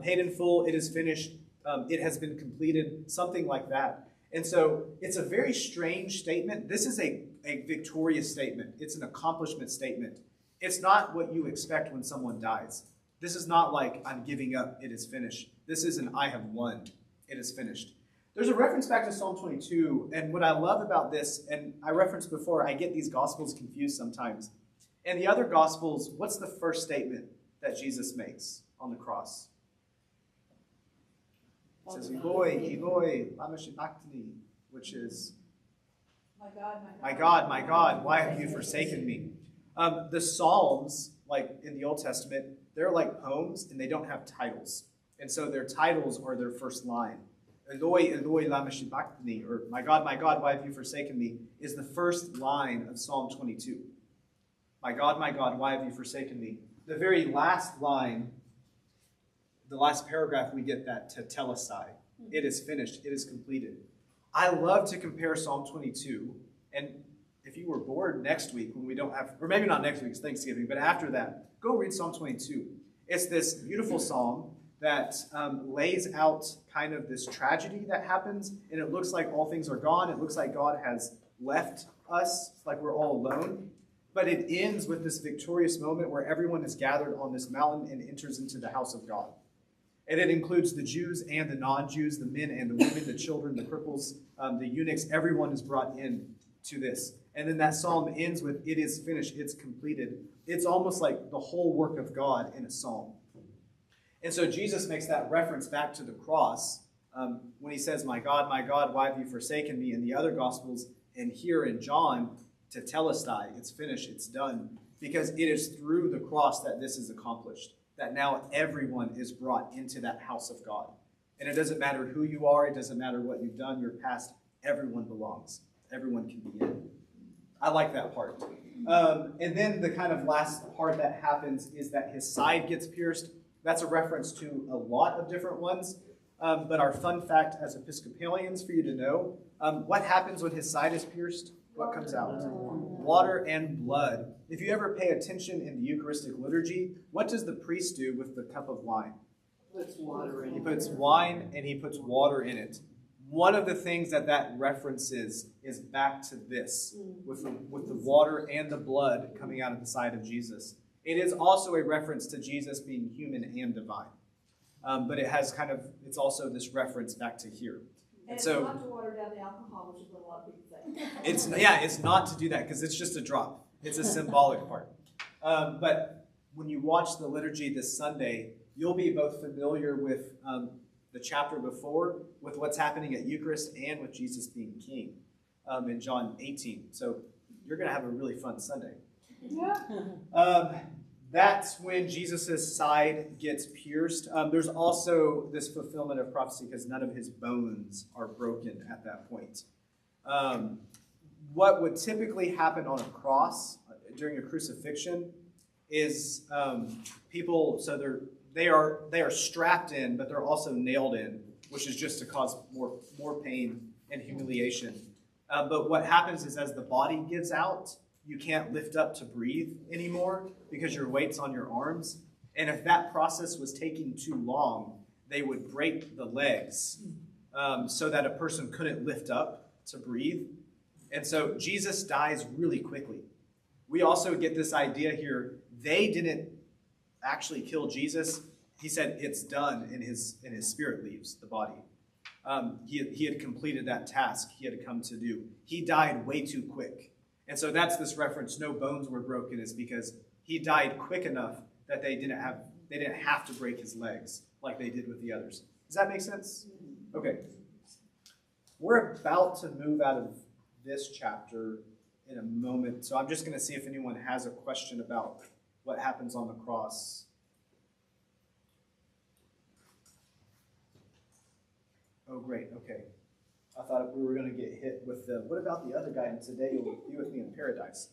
Paid in full, it is finished, it has been completed, something like that. And so it's a very strange statement. This is a victorious statement. It's an accomplishment statement. It's not what you expect when someone dies. This is not like, I'm giving up, it is finished. This is an I have won, it is finished. There's a reference back to Psalm 22, and what I love about this, and I referenced before, I get these Gospels confused sometimes. In the other Gospels, what's the first statement that Jesus makes on the cross? It says, Eloi, Eloi, lama sabachthani, which is, my God, why have you forsaken me? The Psalms, like in the Old Testament, they're like poems, and they don't have titles. And so their titles are their first line. Eloi, Eloi, lama sabachthani, or my God, why have you forsaken me, is the first line of Psalm 22. My God, why have you forsaken me? The very last line, the last paragraph, we get that tetelestai. It is finished. It is completed. I love to compare Psalm 22, and if you were bored next week when we don't have, or maybe not next week, it's Thanksgiving, but after that, go read Psalm 22. It's this beautiful psalm that lays out kind of this tragedy that happens, and it looks like all things are gone. It looks like God has left us, like we're all alone. But it ends with this victorious moment where everyone is gathered on this mountain and enters into the house of God. And it includes the Jews and the non-Jews, the men and the women, the children, the cripples, the eunuchs. Everyone is brought in to this. And then that psalm ends with, it is finished, it's completed. It's almost like the whole work of God in a psalm. And so Jesus makes that reference back to the cross when he says, my God, why have you forsaken me? In the other Gospels, and here in John, tetelestai, it's finished, it's done. Because it is through the cross that this is accomplished. That now everyone is brought into that house of God. And it doesn't matter who you are, it doesn't matter what you've done, your past, everyone belongs. Everyone can be in. I like that part. And then the kind of last part that happens is that his side gets pierced. That's a reference to a lot of different ones. But our fun fact as Episcopalians for you to know, what happens when his side is pierced? What comes out? Water and blood. If you ever pay attention in the Eucharistic liturgy, what does the priest do with the cup of wine? Puts water in it. He puts wine and he puts water in it. One of the things that references is back to this, with the water and the blood coming out of the side of Jesus. It is also a reference to Jesus being human and divine. But it has it's also this reference back to here. And so, it's not to water down the alcohol, which is what a lot of people say. It's not to do that, because it's just a drop. It's a symbolic part. But when you watch the liturgy this Sunday, you'll be both familiar with the chapter before, with what's happening at Eucharist, and with Jesus being king in John 18. So you're going to have a really fun Sunday. Yeah. That's when Jesus' side gets pierced. There's also this fulfillment of prophecy because none of his bones are broken at that point. What would typically happen on a cross during a crucifixion is people, so they are strapped in, but they're also nailed in, which is just to cause more pain and humiliation. But what happens is as the body gives out, you can't lift up to breathe anymore because your weight's on your arms. And if that process was taking too long, they would break the legs so that a person couldn't lift up to breathe. And so Jesus dies really quickly. We also get this idea here, they didn't actually kill Jesus. He said it's done, and his spirit leaves the body. He had completed that task he had come to do. He died way too quick. And so that's this reference, no bones were broken, is because he died quick enough that they didn't have to break his legs like they did with the others. Does that make sense? Okay. We're about to move out of this chapter in a moment, so I'm just going to see if anyone has a question about what happens on the cross. Oh, great. Okay. I thought we were going to get hit with the, what about the other guy, and today you'll be with me in paradise.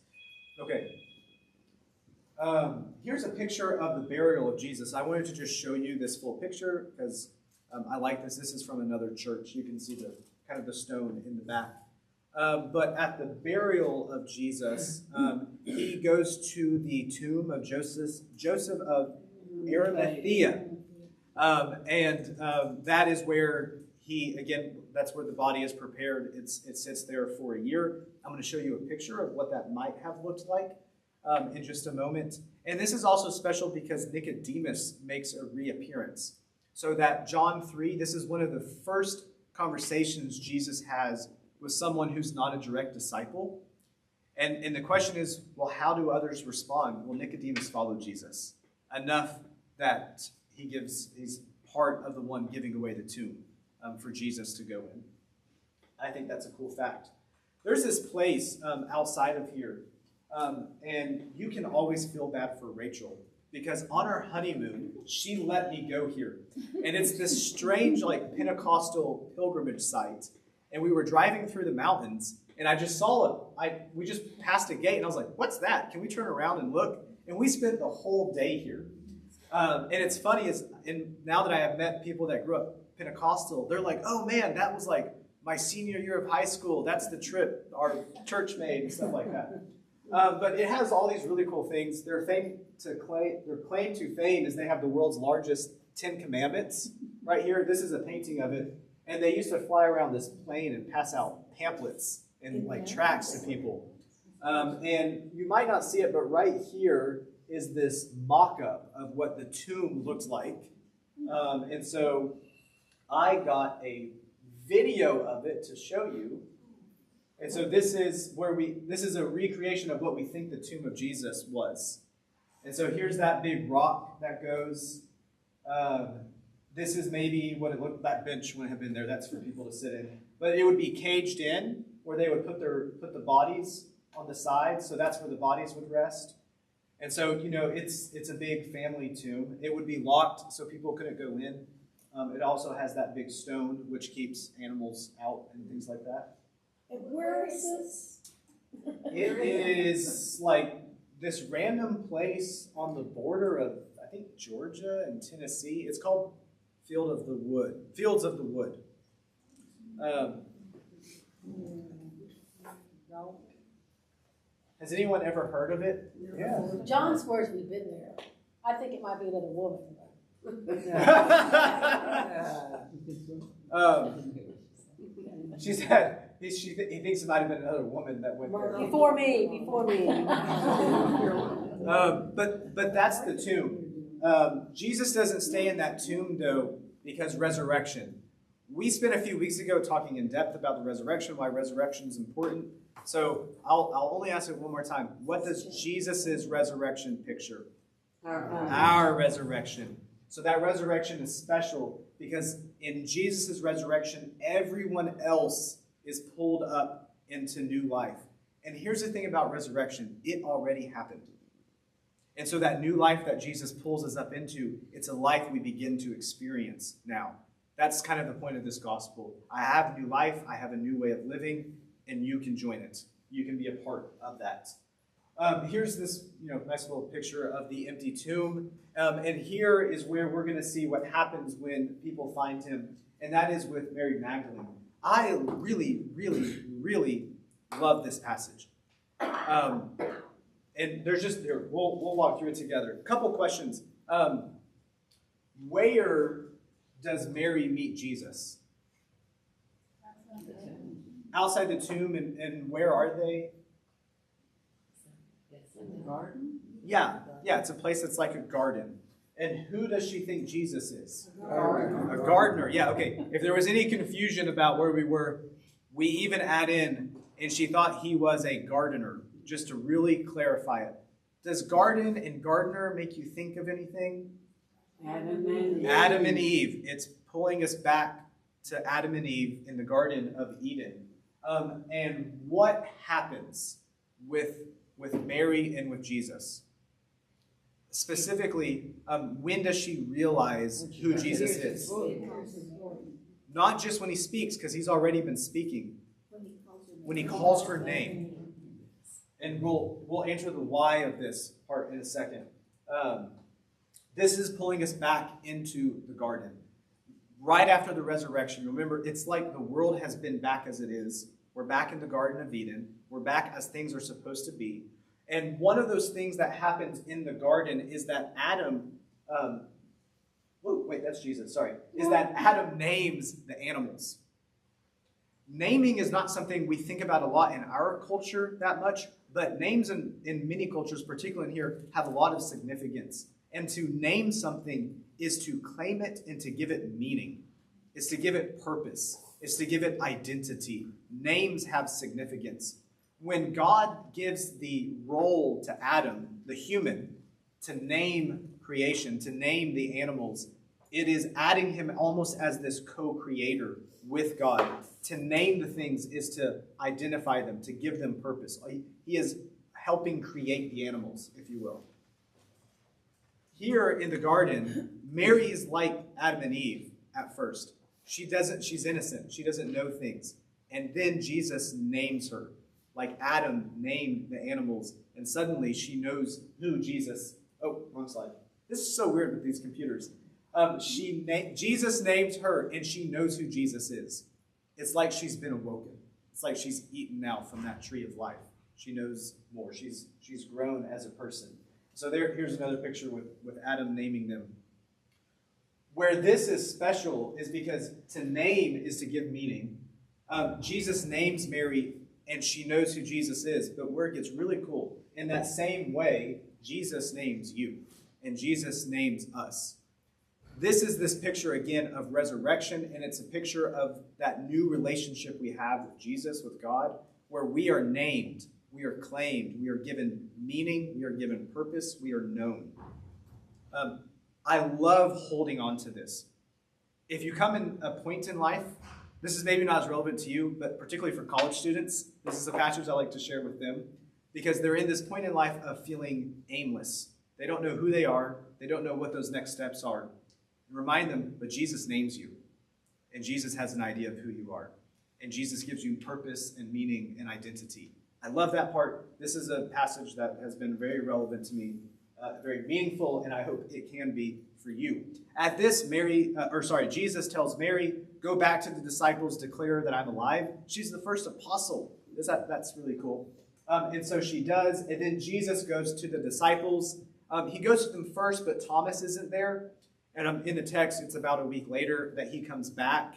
Okay. Here's a picture of the burial of Jesus. I wanted to just show you this full picture because I like this. This is from another church. You can see the kind of the stone in the back. But at the burial of Jesus, he goes to the tomb of Joseph of Arimathea. And that is where that's where the body is prepared. It sits there for a year. I'm going to show you a picture of what that might have looked like in just a moment. And this is also special because Nicodemus makes a reappearance. So that John 3, this is one of the first conversations Jesus has with someone who's not a direct disciple. And the question is, well, how do others respond? Well, Nicodemus followed Jesus enough that he's part of the one giving away the tomb for Jesus to go in. I think that's a cool fact. There's this place outside of here, and you can always feel bad for Rachel because on our honeymoon, she let me go here. And it's this strange, like, Pentecostal pilgrimage site. And we were driving through the mountains, and I just saw it. We just passed a gate, and I was like, what's that? Can we turn around and look? And we spent the whole day here. And it's funny, now that I have met people that grew up Pentecostal, they're like, oh man, that was like my senior year of high school. That's the trip our church made and stuff like that. But it has all these really cool things. Their claim to fame is they have the world's largest 10 Commandments right here. This is a painting of it. And they used to fly around this plane and pass out pamphlets and like tracts to people. And you might not see it, but right here is this mock-up of what the tomb looked like. And so I got a video of it to show you. And so this is a recreation of what we think the tomb of Jesus was. And so here's that big rock that goes. This is maybe what it looked. That bench wouldn't have been there. That's for people to sit in. But it would be caged in, where they would put the bodies on the side. So that's where the bodies would rest. And so it's a big family tomb. It would be locked, so people couldn't go in. It also has that big stone, which keeps animals out and things like that. And where is this? It is like this random place on the border of, I think, Georgia and Tennessee. It's called Fields of the Wood. Has anyone ever heard of it? Yeah. John swears we've been there. I think it might be another woman. She said he thinks it might have been another woman that went there. Before me. But that's the tomb. Jesus doesn't stay in that tomb, though, because resurrection. We spent a few weeks ago talking in depth about the resurrection, why resurrection is important. So I'll only ask it one more time. What does Jesus' resurrection picture? Our resurrection. So that resurrection is special because in Jesus' resurrection, everyone else is pulled up into new life. And here's the thing about resurrection. It already happened. And so that new life that Jesus pulls us up into, it's a life we begin to experience now. That's kind of the point of this gospel. I have a new life. I have a new way of living, and you can join it. You can be a part of that. Here's this nice little picture of the empty tomb. And here is where we're going to see what happens when people find him, and that is with Mary Magdalene. I really, really, really love this passage. And there's we'll walk through it together. A couple questions. Where does Mary meet Jesus? Outside the tomb, and where are they? In the garden? Yeah, it's a place that's like a garden. And who does she think Jesus is? A gardener. Yeah, okay. If there was any confusion about where we were, we even add in, and she thought he was a gardener, just to really clarify it. Does garden and gardener make you think of anything? Adam and Eve. It's pulling us back to Adam and Eve in the Garden of Eden. And what happens with Mary and with Jesus? Specifically, when does she realize who Jesus is? Not just when he speaks, because he's already been speaking. When he calls her name. And we'll answer the why of this part in a second. This is pulling us back into the garden. Right after the resurrection, remember, it's like the world has been back as it is. We're back in the Garden of Eden. We're back as things are supposed to be. And one of those things that happens in the garden is that Adam, that's Jesus, sorry, is that Adam names the animals. Naming is not something we think about a lot in our culture that much, but names in many cultures, particularly in here, have a lot of significance. And to name something is to claim it and to give it meaning. It's to give it purpose. It's to give it identity. Names have significance. When God gives the role to Adam, the human, to name creation, to name the animals, it is adding him almost as this co-creator with God. To name the things is to identify them, to give them purpose. He is helping create the animals, if you will. Here in the garden, Mary is like Adam and Eve at first. She's innocent. She doesn't know things. And then Jesus names her, like Adam named the animals. And suddenly she knows who Jesus. Oh, wrong slide. This is so weird with these computers. Jesus named her, and she knows who Jesus is. it's like she's been awoken. It's like she's eaten now from that tree of life. She knows more. She's grown as a person. So here's another picture with Adam naming them. Where this is special is because to name is to give meaning. Jesus names Mary, and she knows who Jesus is. But where it gets really cool, in that same way, Jesus names you, and Jesus names us. This is this picture, again, of resurrection, and it's a picture of that new relationship we have with Jesus, with God, where we are named, we are claimed, we are given meaning, we are given purpose, we are known. I love holding on to this. If you come in a point in life, this is maybe not as relevant to you, but particularly for college students, this is a passage I like to share with them, because they're in this point in life of feeling aimless. They don't know who they are. They don't know what those next steps are. Remind them, but Jesus names you, and Jesus has an idea of who you are, and Jesus gives you purpose and meaning and identity. I love that part. This is a passage that has been very relevant to me, very meaningful, and I hope it can be for you. At this, Jesus tells Mary, go back to the disciples, declare that I'm alive. She's the first apostle. That's really cool. And so she does, and then Jesus goes to the disciples. He goes to them first, but Thomas isn't there. And in the text, it's about a week later that he comes back,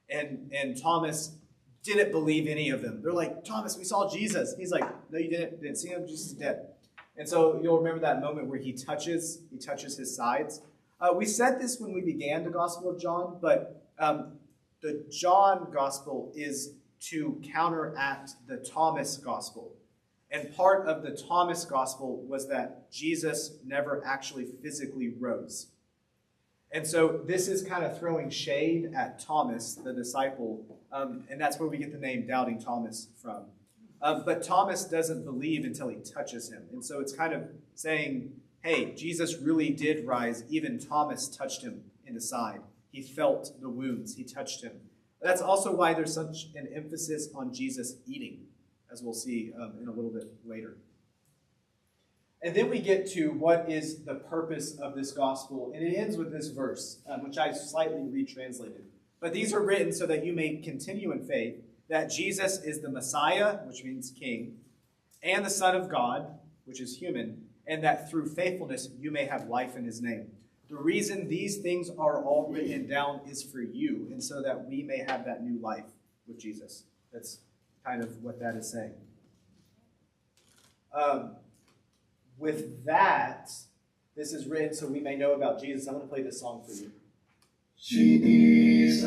and Thomas didn't believe any of them. They're like, Thomas, we saw Jesus. He's like, no, you didn't see him. Jesus is dead. And so you'll remember that moment where he touches his sides. We said this when we began the Gospel of John, but the John Gospel is to counteract the Thomas Gospel. And part of the Thomas Gospel was that Jesus never actually physically rose. And so this is kind of throwing shade at Thomas, the disciple, and that's where we get the name Doubting Thomas from. But Thomas doesn't believe until he touches him. And so it's kind of saying, hey, Jesus really did rise. Even Thomas touched him in the side. He felt the wounds. He touched him. That's also why there's such an emphasis on Jesus eating, as we'll see in a little bit later. And then we get to what is the purpose of this gospel. And it ends with this verse, which I slightly retranslated. But these are written so that you may continue in faith, that Jesus is the Messiah, which means king, and the Son of God, which is human, and that through faithfulness you may have life in his name. The reason these things are all written down is for you, and so that we may have that new life with Jesus. That's kind of what that is saying. With that, this is written so we may know about Jesus. I'm going to play this song for you. Jesus,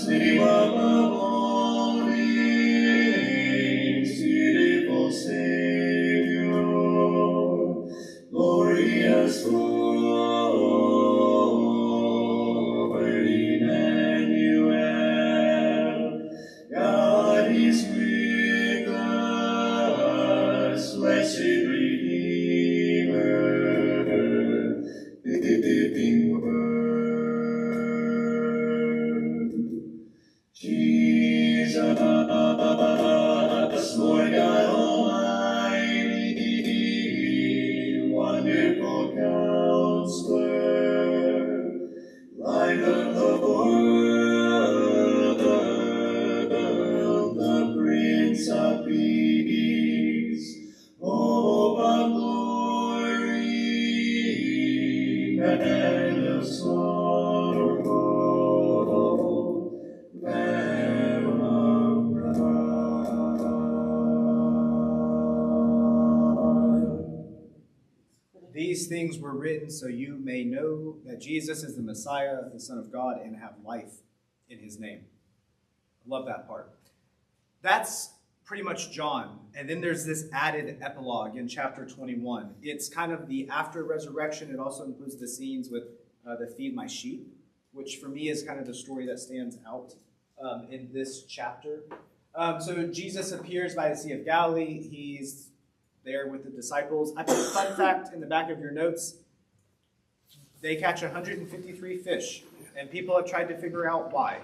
name above all names, beautiful Savior, glorious Lord, Emmanuel, God is with us, blessed Redeemer, living Word. Jesus, Lord God Almighty, wonderful Counselor, Light of the world, the Prince of Peace, hope of glory, man of sorrow, Lamb of God. These things were written so you may know that Jesus is the Messiah, the Son of God, and have life in his name. I love that part. That's pretty much John. And then there's this added epilogue in chapter 21. It's kind of the after resurrection. It also includes the scenes with the feed my sheep, which for me is kind of the story that stands out in this chapter. So Jesus appears by the Sea of Galilee. He's there with the disciples. I put a fun fact in the back of your notes. They catch 153 fish, and people have tried to figure out why.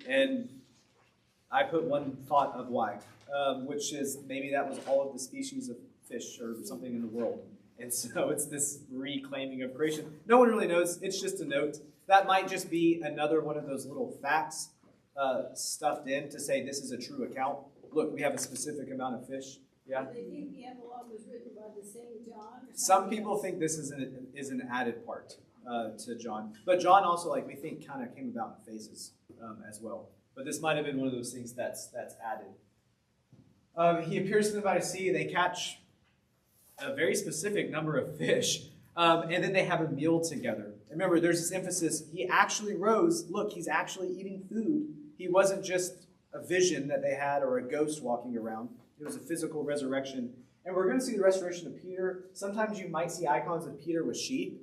And I put one thought of why, which is maybe that was all of the species of fish or something in the world. And so it's this reclaiming of creation. No one really knows. It's just a note. That might just be another one of those little facts stuffed in to say this is a true account. Look, we have a specific amount of fish. Yeah. They think the epilogue was written by the same John? Some people think this is an added part to John, but John also, like, we think, kind of came about in phases as well. But this might have been one of those things that's added. He appears to them by the sea. They catch a very specific number of fish, and then they have a meal together. Remember, there's this emphasis. He actually rose. Look, he's actually eating food. He wasn't just a vision that they had or a ghost walking around. It was a physical resurrection. And we're going to see the restoration of Peter. Sometimes you might see icons of Peter with sheep.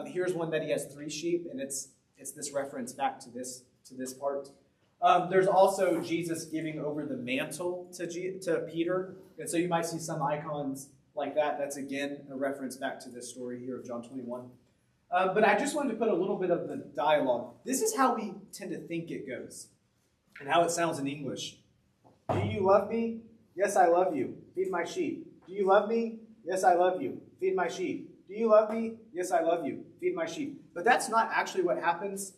Here's one that he has 3 sheep, and it's this reference back to this part. There's also Jesus giving over the mantle to Peter. And so you might see some icons like that. That's, again, a reference back to this story here of John 21. But I just wanted to put a little bit of the dialogue. This is how we tend to think it goes and how it sounds in English. Do you love me? Yes, I love you. Feed my sheep. Do you love me? Yes, I love you. Feed my sheep. Do you love me? Yes, I love you. Feed my sheep. But that's not actually what happens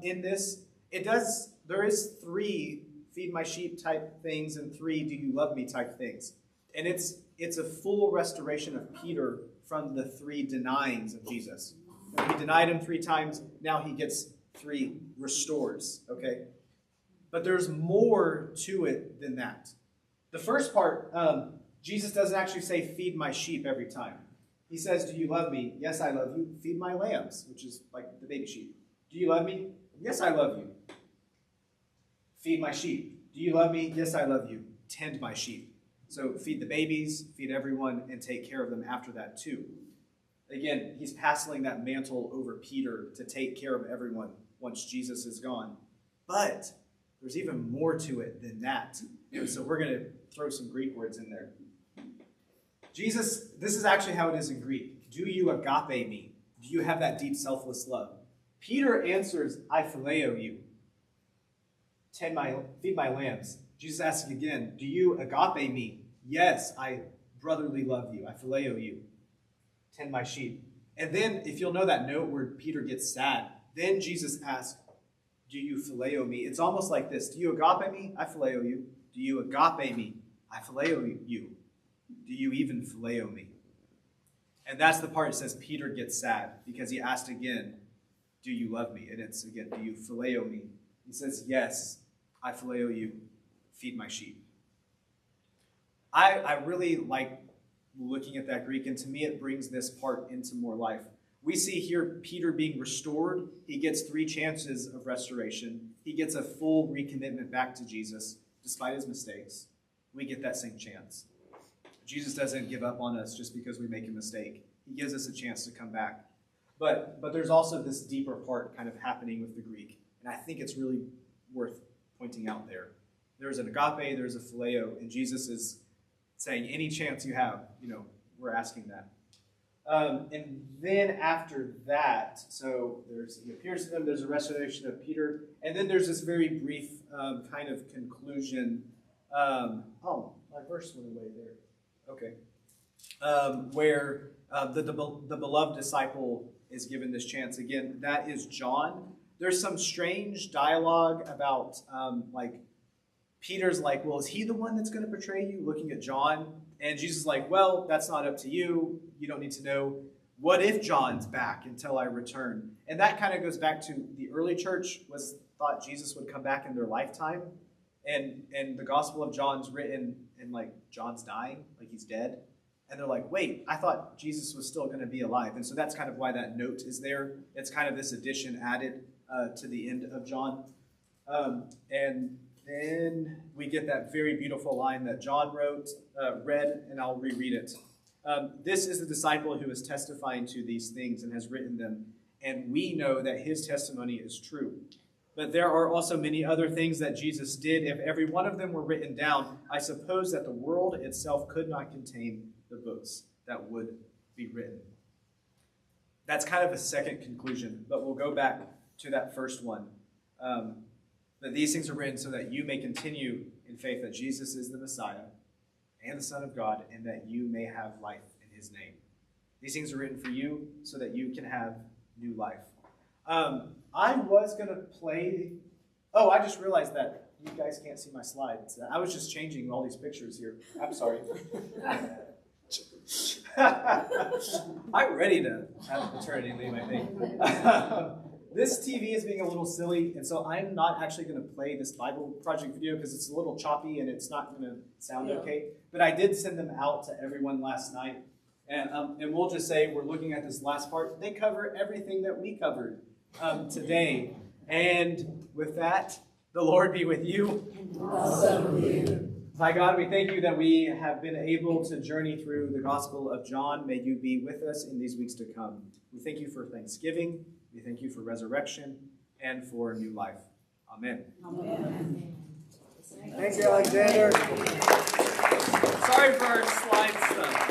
in this. There is 3 feed my sheep type things and 3 do you love me type things. And it's a full restoration of Peter from the 3 denyings of Jesus. He denied him 3 times. Now he gets 3 restores. Okay? But there's more to it than that. The first part, Jesus doesn't actually say, feed my sheep every time. He says, do you love me? Yes, I love you. Feed my lambs, which is like the baby sheep. Do you love me? Yes, I love you. Feed my sheep. Do you love me? Yes, I love you. Tend my sheep. So feed the babies, feed everyone, and take care of them after that too. Again, he's passing that mantle over Peter to take care of everyone once Jesus is gone. But there's even more to it than that. And so we're going to throw some Greek words in there. Jesus, this is actually how it is in Greek. Do you agape me? Do you have that deep selfless love? Peter answers, I phileo you. Feed my lambs. Jesus asks again, do you agape me? Yes, I brotherly love you. I phileo you. Tend my sheep. And then, if you'll know that note where Peter gets sad, then Jesus asks, do you phileo me? It's almost like this. Do you agape me? I phileo you. Do you agape me? I phileo you. Do you even phileo me? And that's the part that says Peter gets sad because he asked again, do you love me? And it's again, do you phileo me? He says, yes, I phileo you. Feed my sheep. I really like looking at that Greek, and to me it brings this part into more life. We see here Peter being restored. He gets 3 chances of restoration. He gets a full recommitment back to Jesus, despite his mistakes. We get that same chance. Jesus doesn't give up on us just because we make a mistake. He gives us a chance to come back. But there's also this deeper part kind of happening with the Greek, and I think it's really worth pointing out there. There's an agape, there's a phileo, and Jesus is saying, any chance you have, we're asking that. And then after that, so he appears to them, there's a restoration of Peter, and then there's this very brief kind of conclusion. My verse went away there. Okay. Where the beloved disciple is given this chance again. That is John. There's some strange dialogue about Peter's like, well, is he the one that's going to betray you? Looking at John. And Jesus is like, well, that's not up to you. You don't need to know. What if John's back until I return? And that kind of goes back to the early church thought Jesus would come back in their lifetime. And the Gospel of John's written and John's dying, like he's dead. And they're like, wait, I thought Jesus was still going to be alive. And so that's kind of why that note is there. It's kind of this addition added to the end of John. And then we get that very beautiful line that John read, and I'll reread it. This is the disciple who is testifying to these things and has written them, and we know that his testimony is true. But there are also many other things that Jesus did. If every one of them were written down, I suppose that the world itself could not contain the books that would be written. That's kind of a second conclusion, but we'll go back to that first one. That these things are written so that you may continue in faith that Jesus is the Messiah and the Son of God, and that you may have life in his name. These things are written for you so that you can have new life. I was going to play Oh, I just realized that you guys can't see my slides. I was just changing all these pictures here. I'm sorry. I'm ready to have maternity leave, I think. This TV is being a little silly, and so I'm not actually going to play this Bible Project video because it's a little choppy and it's not going to sound okay. But I did send them out to everyone last night. And we'll just say we're looking at this last part. They cover everything that we covered today. And with that, the Lord be with you. Also with you. My God, we thank you that we have been able to journey through the Gospel of John. May you be with us in these weeks to come. We thank you for Thanksgiving. We thank you for resurrection and for new life. Amen. Amen. Thank you, Alexander. Sorry for our slide stuff.